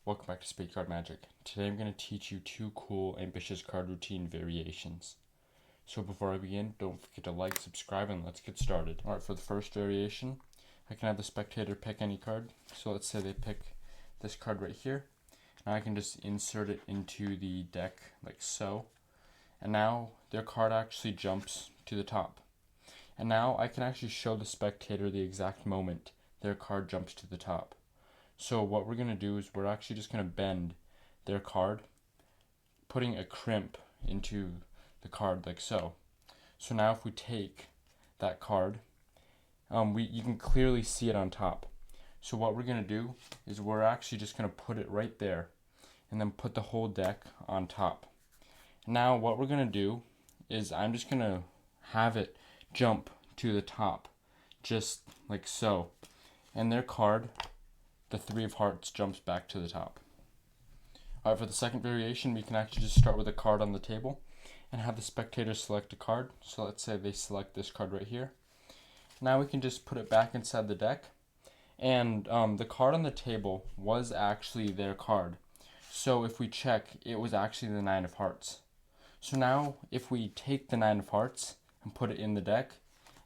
Welcome back to SpadeCardMagic. Today I'm going to teach you two cool, ambitious card routine variations. So before I begin, don't forget to like, subscribe, and let's get started. Alright, for the first variation, I can have the spectator pick any card. So let's say they pick this card right here. Now I can just insert it into the deck like so. And now their card actually jumps to the top. And now I can actually show the spectator the exact moment their card jumps to the top. So what we're going to do is we're actually just going to bend their card, putting a crimp into the card like so. So now if we take that card, you can clearly see it on top. So what we're going to do is we're actually just going to put it right there and then put the whole deck on top. Now what we're going to do is I'm just going to have it jump to the top, just like so. And their card, the Three of Hearts, jumps back to the top. Alright, for the second variation, we can actually just start with a card on the table and have the spectator select a card. So let's say they select this card right here. Now we can just put it back inside the deck. And the card on the table was actually their card. So if we check, it was actually the Nine of Hearts. So now if we take the Nine of Hearts and put it in the deck,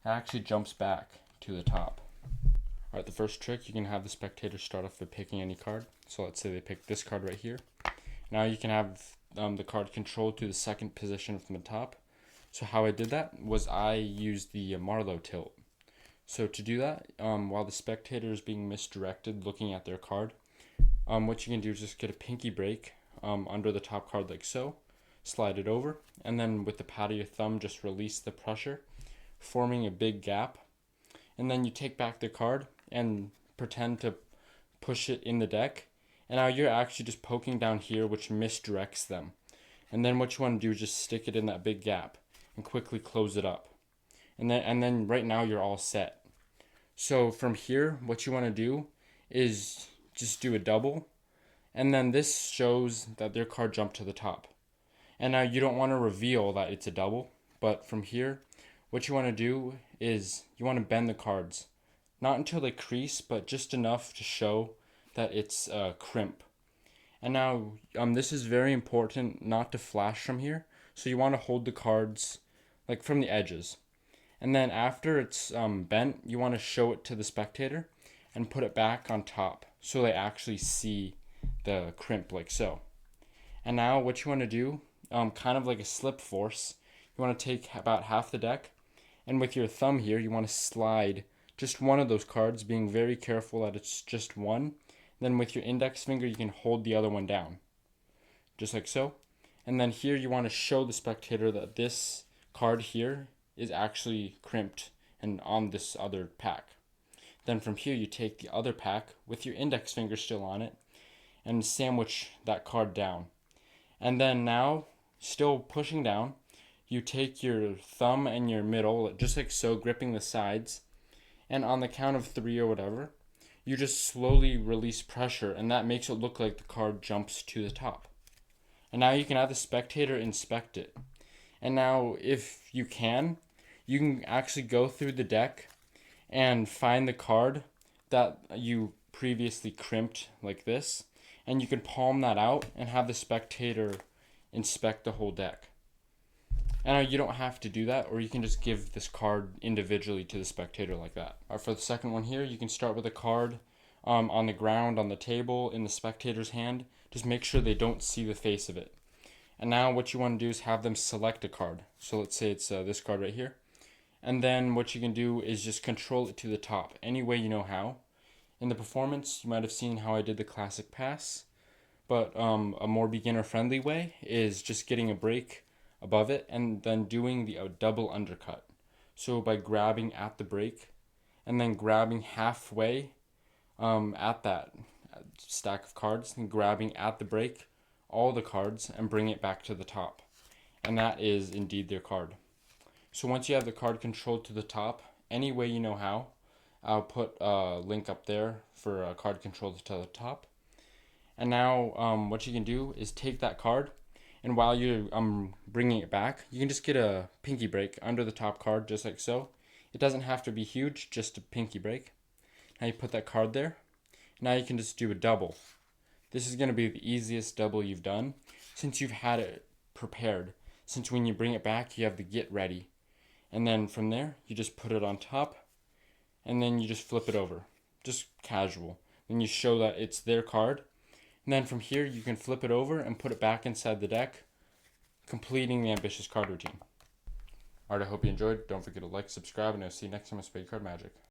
it actually jumps back to the top. Alright, the first trick, you can have the spectator start off by picking any card. So let's say they pick this card right here. Now you can have the card controlled to the second position from the top. So how I did that was I used the Marlowe tilt. So to do that, while the spectator is being misdirected looking at their card, what you can do is just get a pinky break under the top card like so, slide it over, and then with the pad of your thumb just release the pressure, forming a big gap. And then you take back the card and pretend to push it in the deck. And now you're actually just poking down here, which misdirects them. And then what you want to do is just stick it in that big gap and quickly close it up. And then right now you're all set. So from here, what you want to do is just do a double. And then this shows that their card jumped to the top. And now you don't want to reveal that it's a double. But from here, what you want to do is you want to bend the cards. Not until they crease, but just enough to show that it's a crimp. And now this is very important not to flash from here. So you want to hold the cards like from the edges. And then after it's bent, you want to show it to the spectator and put it back on top so they actually see the crimp like so. And now what you want to do, kind of like a slip force, you want to take about half the deck, and with your thumb here, you want to slide just one of those cards, being very careful that it's just one. Then with your index finger, you can hold the other one down, just like so. And then here you want to show the spectator that this card here is actually crimped and on this other pack. Then from here, you take the other pack with your index finger still on it and sandwich that card down. And then now, still pushing down, you take your thumb and your middle, just like so, gripping the sides, and on the count of 3 or whatever, you just slowly release pressure, and that makes it look like the card jumps to the top. And now you can have the spectator inspect it. And now, if you can actually go through the deck and find the card that you previously crimped like this, and you can palm that out and have the spectator inspect the whole deck. And you don't have to do that, or you can just give this card individually to the spectator like that. For the second one here, you can start with a card on the ground, on the table, in the spectator's hand. Just make sure they don't see the face of it. And now what you want to do is have them select a card. So let's say it's this card right here. And then what you can do is just control it to the top, any way you know how. In the performance, you might have seen how I did the classic pass. But a more beginner-friendly way is just getting a break above it and then doing the double undercut. So by grabbing at the break and then grabbing halfway at that stack of cards and grabbing at the break all the cards and bring it back to the top. And that is indeed their card. So once you have the card controlled to the top, any way you know how, I'll put a link up there for a card controlled to the top. And now what you can do is take that card, and while you're bringing it back, you can just get a pinky break under the top card, just like so. It doesn't have to be huge, just a pinky break. Now you put that card there. Now you can just do a double. This is going to be the easiest double you've done since you've had it prepared. Since when you bring it back, you have the get ready. And then from there, you just put it on top and then you just flip it over. Just casual. Then you show that it's their card. And then from here, you can flip it over and put it back inside the deck, completing the ambitious card routine. Alright, I hope you enjoyed. Don't forget to like, subscribe, and I'll see you next time on Spade Card Magic.